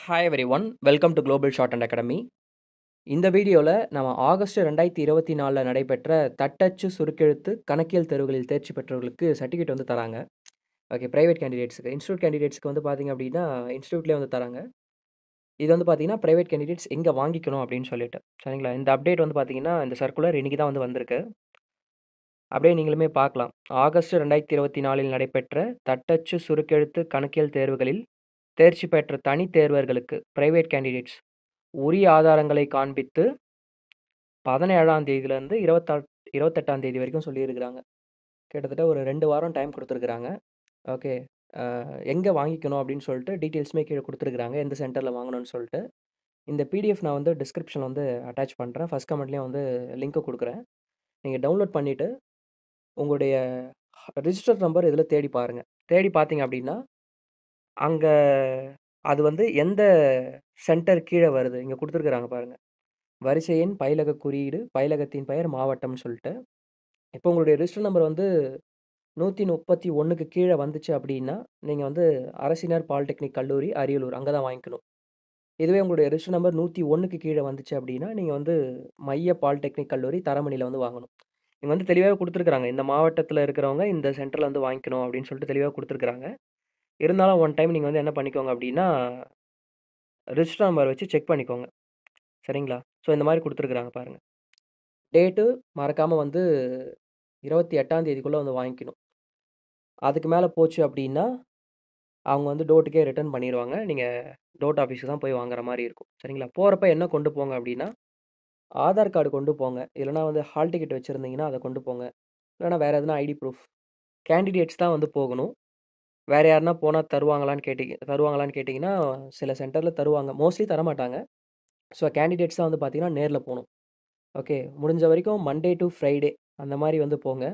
Hi everyone. Welcome to global short and academy. இந்த வீடியோல நம்ம ஆகஸ்ட் 2024ல நடைபெற்ற தட்டச்சு, சுருக்கெழுத்து, கணக்கியல் தேர்வுகளில் தேர்ச்சி பெற்றவர்களுக்கு சர்டிஃபிகேட் வந்து தராங்க. ஓகே. பிரைவேட் கேண்டிடேட்ஸ்க்கு. இன்ஸ்டிடியூட் கேண்டிடேட்ஸ்க்கு வந்து பார்த்தீங்க அப்டின்னா, இன்ஸ்டிடியூட்லயே வந்து தராங்க. இது வந்து பார்த்தீங்கன்னா, பிரைவேட் கேண்டிடேட்ஸ் எங்க வாங்கிக்கணும் அப்டின்னு சொல்லிட்டு. சரிங்களா? இந்த அப்டேட் வந்து பார்த்தீங்கன்னா, இந்த சர்க்குலர் இன்னைக்கு தான் வந்து வந்திருக்கு. அப்படியே நீங்களுமே பார்க்கலாம். ஆகஸ்ட் 2024ல் நடைபெற்ற தட்டச்சு, சுருக்கெழுத்து, கணக்கியல் தேர்வுகளில் தேர்ச்சி பெற்ற தனித் தேர்வர்களுக்கு பிரைவேட் கேண்டிடேட்ஸ் உரிய ஆதாரங்களை காண்பித்து 17ஆம் தேதியிலருந்து 28ஆம் தேதி வரைக்கும் சொல்லியிருக்கிறாங்க. கிட்டத்தட்ட ஒரு 2 வாரம் டைம் குடுத்துருக்காங்க. ஓகே. எங்க வாங்கிக்கணும் அப்படின்னு சொல்லிட்டு டீட்டெயில்ஸுமே கீழ குடுத்துருக்காங்க. எந்த சென்டர்ல வாங்கணும்னு சொல்லிட்டு. இந்த பிடிஎஃப் நான் வந்து டிஸ்கிரிப்ஷன்ல வந்து அட்டாச் பண்றேன். ஃபர்ஸ்ட் கமெண்ட்லயும் வந்து லிங்க் குடுக்குறேன். நீங்க டவுன்லோட் பண்ணிட்டு உங்களுடைய ரிஜிஸ்டர் நம்பர் இதில தேடி பாருங்க. தேடி பார்த்தீங்க அப்படின்னா, அங்க அது வந்து எந்த சென்டர் கீழ வருது. இங்க குடுத்துருக்காங்க பாருங்க. வரிசை எண், பயிலக குறியீடு, பயிலகத்தின் பெயர், மாவட்டம்னு சொல்லிட்டு. இப்போ உங்களுடைய ரிஜிஸ்டர் நம்பர் வந்து 131க்கு கீழ வந்துச்சு அப்டின்னா, நீங்க வந்து அரசினர் பாலிடெக்னிக் கல்லூரி, அரியலூர் அங்க தான் வாங்கிக்கணும். இதுவே உங்களுடைய ரிஜிஸ்டர் நம்பர் 101க்கு கீழ வந்துச்சு அப்டின்னா, நீங்க வந்து மைய பாலிடெக்னிக் கல்லூரி, தரமணில வந்து வாங்கணும். இங்க வந்து தெளிவாவே குடுத்துருக்காங்க. இந்த மாவட்டத்தில இருக்கிறவங்க இந்த சென்டர்ல வந்து வாங்கிக்கணும் அப்டின்னு சொல்லிட்டு தெளிவா குடுத்துருக்காங்க. இருந்தாலும் ஒன் டைம் நீங்க வந்து என்ன பண்ணிக்கோங்க அப்டின்னா, ரிஜிஸ்டர் நம்பர் வச்சு செக் பண்ணிக்கோங்க. சரிங்களா? ஸோ இந்த மாரி குடுத்துருக்காங்க பாருங்க. டேட்டு மறக்காம வந்து 28ஆம் தேதிக்குள்ள வந்து வாங்கிக்கணும். அதுக்கு மேல போச்சு அப்டின்னா, அவங்க வந்து டோட்டுக்கே ரிட்டர்ன் பண்ணிருவாங்க. நீங்க டோட் ஆஃபீஸ்க்கு தான் போய் வாங்குற மாரி இருக்கும். சரிங்களா? போறப்ப என்ன கொண்டு போங்க அப்டின்னா, ஆதார் கார்டு கொண்டு போங்க. இல்லன்னா வந்து ஹால் டிக்கெட் வச்சிருந்தீங்கன்னா, அத கொண்டு போங்க. இல்லன்னா வேற எதுனா ஐடி ப்ரூஃப். கேண்டிடேட்ஸ் தான் வந்து போகணும். வேற யாருனா போனா தருவாங்களான்னு கேட்டீங்கன்னா, சில சென்டர்ல தருவாங்க. மோஸ்ட்லி தரமாட்டாங்க. ஸோ கேண்டிடேட்ஸ் தான் வந்து பார்த்தீங்கன்னா, நேர்ல போணும். ஓகே. முடிஞ்ச வரைக்கும் மண்டே டூ ஃப்ரைடே அந்த மாரி வந்து போங்க.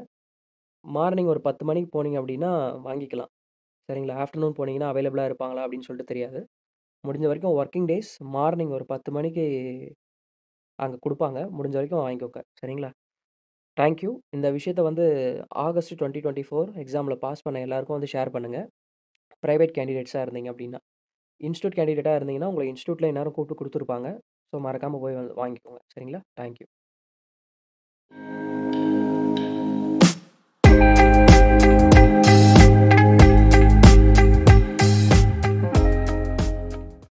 மார்னிங் ஒரு 10 மணிக்கு போனீங்க அப்டின்னா வாங்கிக்கலாம். சரிங்களா? ஆஃப்டர்நூன் போனீங்கன்னா அவைலபிளா இருப்பாங்களா அப்படின்னு சொல்லிட்டு தெரியாது. முடிஞ்ச வரைக்கும் வொர்க்கிங் டேஸ் மார்னிங் ஒரு 10 மணிக்கு அங்க குடுப்பாங்க. முடிஞ்ச வரைக்கும் வாங்கிக்கோங்க. சரிங்களா? Thank you. இந்த விஷயத்த வந்து ஆகஸ்ட் 2024 எக்ஸாம்ல பாஸ் பண்ண எல்லாருக்கும் வந்து ஷேர் பண்ணுங்க. பிரைவேட் கேண்டிடேட்ஸா இருந்தீங்க அப்படின்னா. இன்ஸ்டிடியூட் கேண்டிடேட்டா இருந்தீங்கன்னா, உங்கள இன்ஸ்டிடியூட்ல இந்நேரம் கூப்பிட்டு குடுத்துருப்பாங்க. ஸோ மறக்காம போய் வந்து வாங்கிக்கோங்க. சரிங்களா? Thank you.